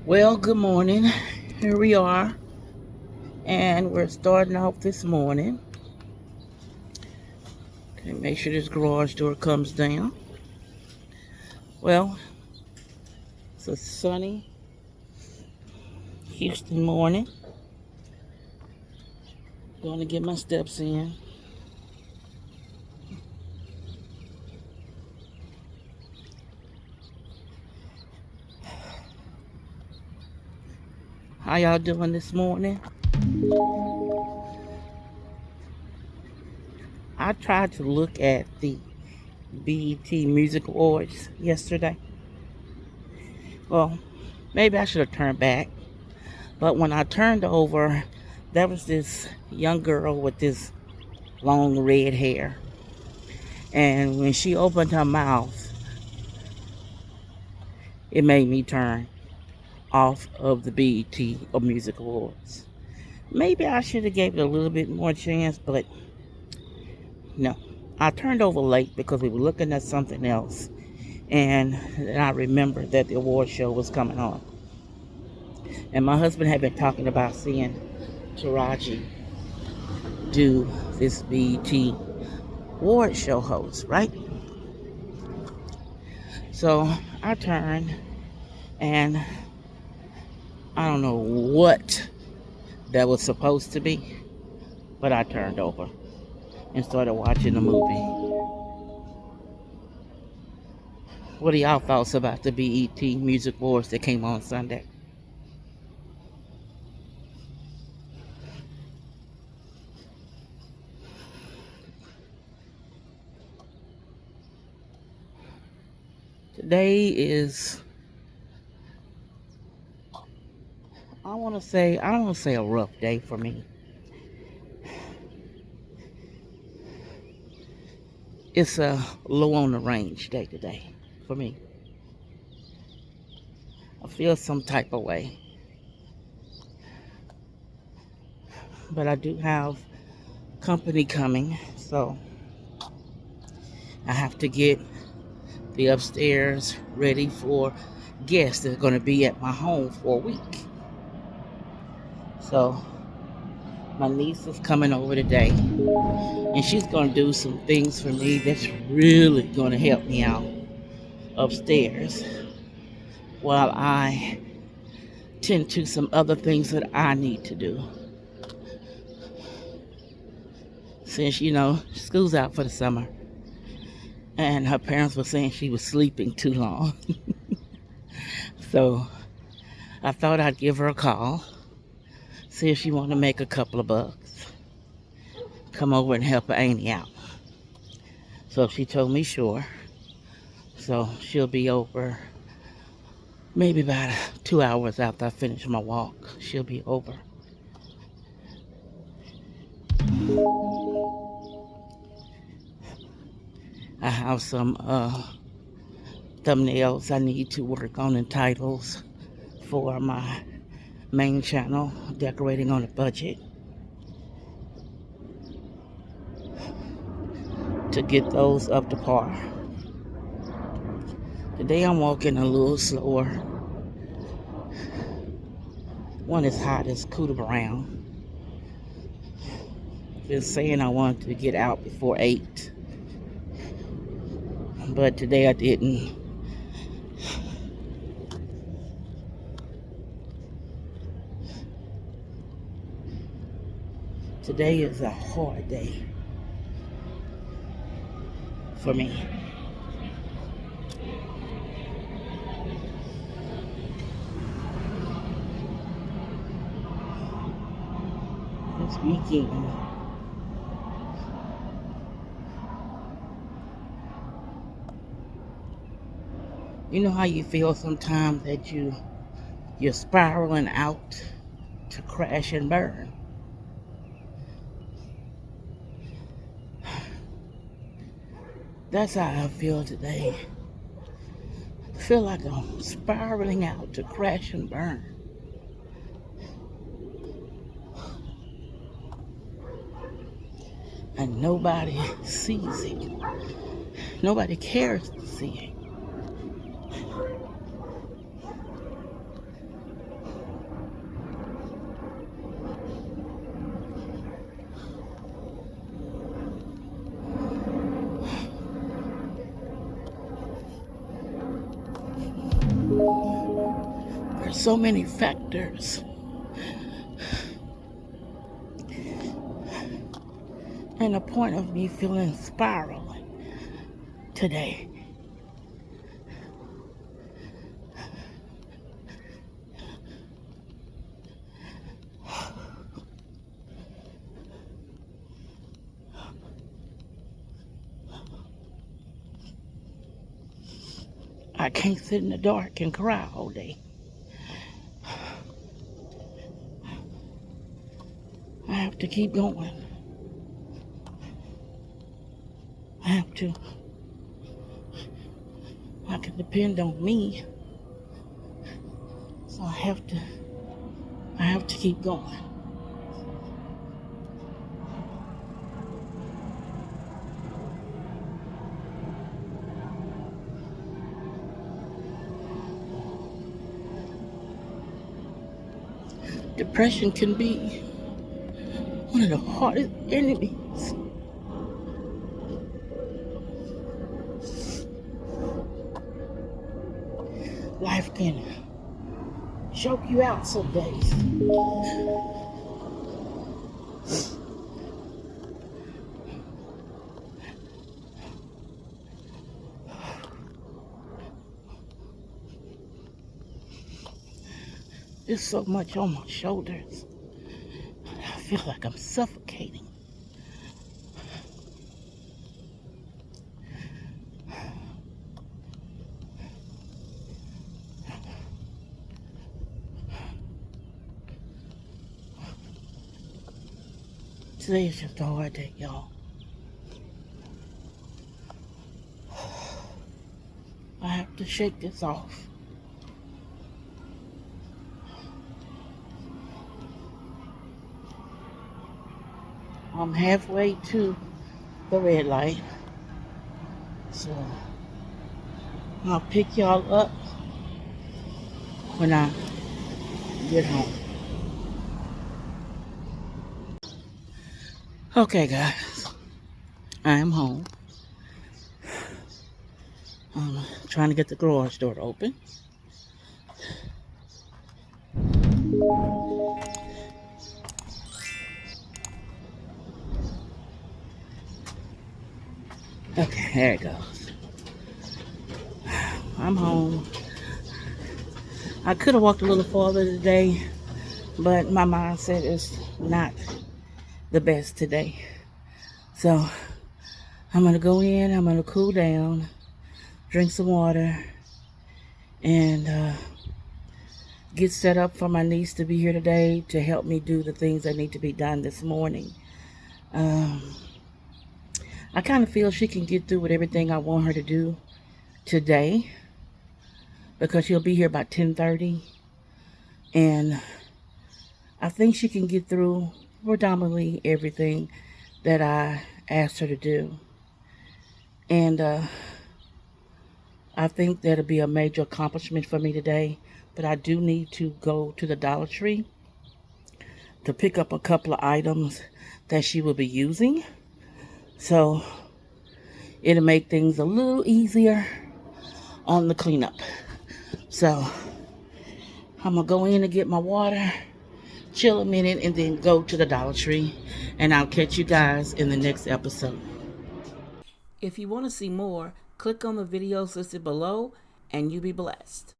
Well, good morning. Here we are, and we're starting off this morning. Okay, make sure this garage door comes down. Well, it's a sunny Houston morning. Going to get my steps in. How y'all doing this morning? I tried to look at the BET Music Awards yesterday. Well, maybe I should have turned back. But when I turned over, there was this young girl with this long red hair. And when she opened her mouth, it made me turn off of the BET or Music Awards. Maybe I should have gave it a little bit more chance, but no. I turned over late because we were looking at something else, and then I remembered that the award show was coming on. And my husband had been talking about seeing Taraji do this BET award show host, right? So I turned, and I don't know what that was supposed to be, but I turned over and started watching the movie. What are y'all thoughts about the BET Music Awards that came on Sunday? Today is, I don't want to say a rough day for me. It's a low on the range day today for me. I feel some type of way. But I do have company coming, so I have to get the upstairs ready for guests that are going to be at my home for a week. So my niece is coming over today, and she's going to do some things for me that's really going to help me out upstairs while I tend to some other things that I need to do. Since, school's out for the summer, and her parents were saying she was sleeping too long. So I thought I'd give her a call, see if she wanted to make a couple of bucks, come over and help her Annie out. So she told me sure. So she'll be over maybe about 2 hours after I finish my walk. She'll be over. I have some thumbnails I need to work on and titles for my main channel, Decorating on a Budget, to get those up to par. Today I'm walking a little slower. One as hot as Cooter Brown. Been saying I wanted to get out before 8, but today I didn't. Today is a hard day for me. This weekend, you know how you feel sometimes that you're spiraling out to crash and burn. That's how I feel today. I feel like I'm spiraling out to crash and burn. And nobody sees it. Nobody cares to see it. so many factors and the point of me feeling spiraling today. I can't sit in the dark and cry all day. I have to keep going. I have to. I can depend on me. So I have to keep going. Depression can be one of the hardest enemies. Life can choke you out some days. There's so much on my shoulders. I feel like I'm suffocating. Today is just a hard day, y'all. I have to shake this off. I'm halfway to the red light. So I'll pick y'all up when I get home. Okay, guys. I am home. I'm trying to get the garage door open. Okay, there it goes. I'm home. I could have walked a little farther today, but my mindset is not the best today. So I'm going to go in, I'm going to cool down, drink some water, and get set up for my niece to be here today to help me do the things that need to be done this morning. I kind of feel she can get through with everything I want her to do today because she'll be here about 10:30, and I think she can get through predominantly everything that I asked her to do. And I think that'll be a major accomplishment for me today. But I do need to go to the Dollar Tree to pick up a couple of items that she will be using. So it'll make things a little easier on the cleanup. So I'm going to go in and get my water, chill a minute, and then go to the Dollar Tree. And I'll catch you guys in the next episode. If you want to see more, click on the videos listed below and you be blessed.